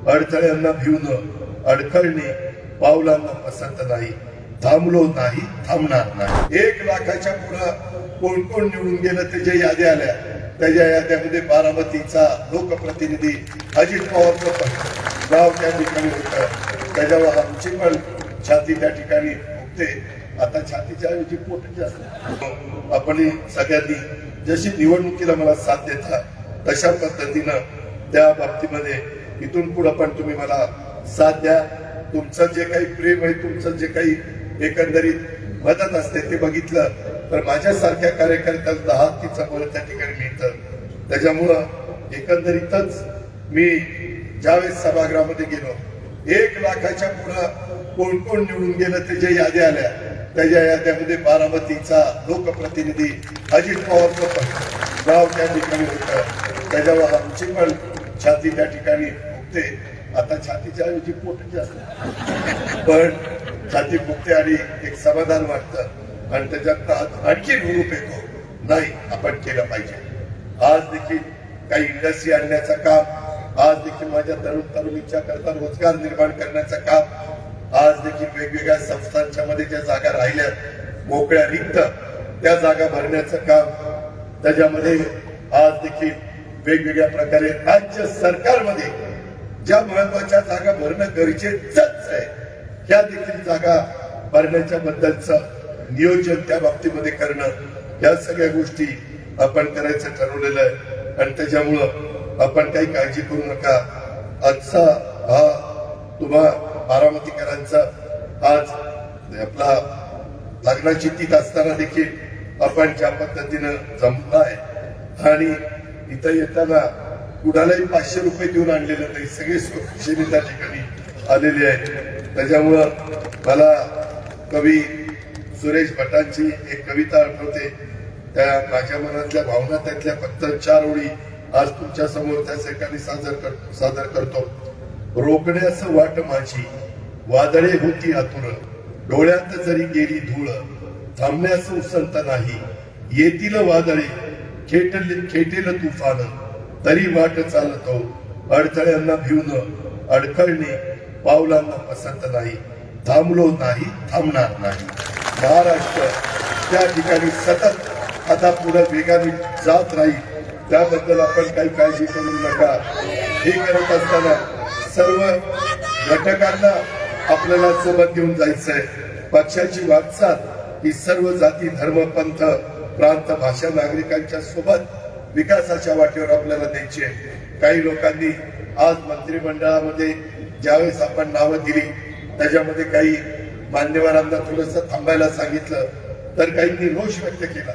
अडथळ्यांना भिवणं, अडखळणे पावलांना पसंत नाही, थांबलो नाही, थांबणार नाही. 1 लाखाच्या पुढं कोण कोण निवडून गेलं त्याच्या याद्या आल्या. त्याच्या याद्यामध्ये बारामतीचा लोकप्रतिनिधी अजित पवारचं पण नाव त्या ठिकाणी होतं. त्याच्यावर आमची पण छाती त्या ठिकाणी फुगते. आता छातीच्या ऐवजी पोट जास्त. आपण सगळ्यांनी जशी निवडणुकीला मला साथ देता तशा पद्धतीनं त्या बाबतीमध्ये इथून पुढे पण तुम्ही मला साथ द्या. तुमचं जे काही प्रेम आहे, तुमचं जे काही एकंदरीत मदत असते ते बघितलं तर माझ्यासारख्या कार्यकर्त्यांना हातीचं बळ त्या ठिकाणी मिळतं. त्याच्यामुळं एकंदरीतच मी ज्यावेळेस सभागृहामध्ये गेलो 1 लाखाच्या पुढं कोण कोण निवडून गेलं त्याच्या याद्या आल्या. त्याच्या याद्यामध्ये बारामतीचा लोकप्रतिनिधी अजित पवारचं पण नाव त्या ठिकाणी होतं. त्याच्यावर आमची पण छाती त्या ठिकाणी फुगते. आता छातीच्या ऐवजी पोट जास्त, पण छाती फुगते आणि एक समाधान वाटतं आणि त्याच्यात आणखी रूप येतो. नाही, आपण केलं पाहिजे. आज देखील काही इंडस्ट्री आणण्याचं काम, आज देखील माझ्या तरुणीच्या करता रोजगार निर्माण करण्याचं काम, आज देखील वेगवेगळ्या संस्थांच्या मध्ये ज्या जागा राहिल्या मोकळ्या रिक्त त्या जागा भरण्याचं काम, त्याच्यामध्ये आज देखील वेगवेगळ्या प्रकारे राज्य सरकारमध्ये ज्या महत्वाच्या जागा भरणं गरजेचंच आहे त्या देखील जागा भरण्याच्या बद्दलचं नियोजन त्या बाबतीमध्ये करणं, या सगळ्या गोष्टी आपण करायचं ठरवलेलं आहे. आणि त्याच्यामुळं आपण काही काळजी करू नका. आजचा हा तुम्हा बारामतीकरांचा आज आपला लग्नाची तीत असताना देखील आपण ज्या पद्धतीनं जमलाय आणि इथं येताना कुणालाही 500 रुपये देऊन आणलेलं नाही, सगळे स्वखुशीने त्या ठिकाणी आलेले आहेत. त्याच्यामुळं मला कवी सुरेश भटांची एक कविता आठवते. त्या माझ्या मनातल्या भावना त्यातल्या फक्त 4 ओळी आज तुमच्या समोर त्या ठिकाणी सादर करतो. रोखण्यास वाट माझी वादळे होती आतुर, डोळ्यात जरी गेली धूळ, थांबण्यास उसंत नाही, येतील वादळे खेटेल तुफान, तरी वाट चालतो, अडथळ्यांना भिवणं, अडखळणे पावलांना पसंत नाही, थांबलो नाही, थांबणार नाही. महाराष्ट्र त्या ठिकाणी सतत आता पुढे वेगाने जात राहील. त्याबद्दल आपण काही काळजी करू नका. हे करत असताना सर्व घटकांना आपल्याला सोबत घेऊन जायचंय. पक्षाची वाटचाल ही सर्व जाती, धर्म, पंथ, प्रांत, भाषा, नागरिकांच्या सोबत विकासाच्या वाटेवर आपल्याला द्यायची आहे. काही लोकांनी आज मंत्रिमंडळामध्ये ज्यावेळेस आपण नावं दिली त्याच्यामध्ये काही मान्यवरांना थोडंसं थांबायला सांगितलं तर काहींनी रोष व्यक्त केला.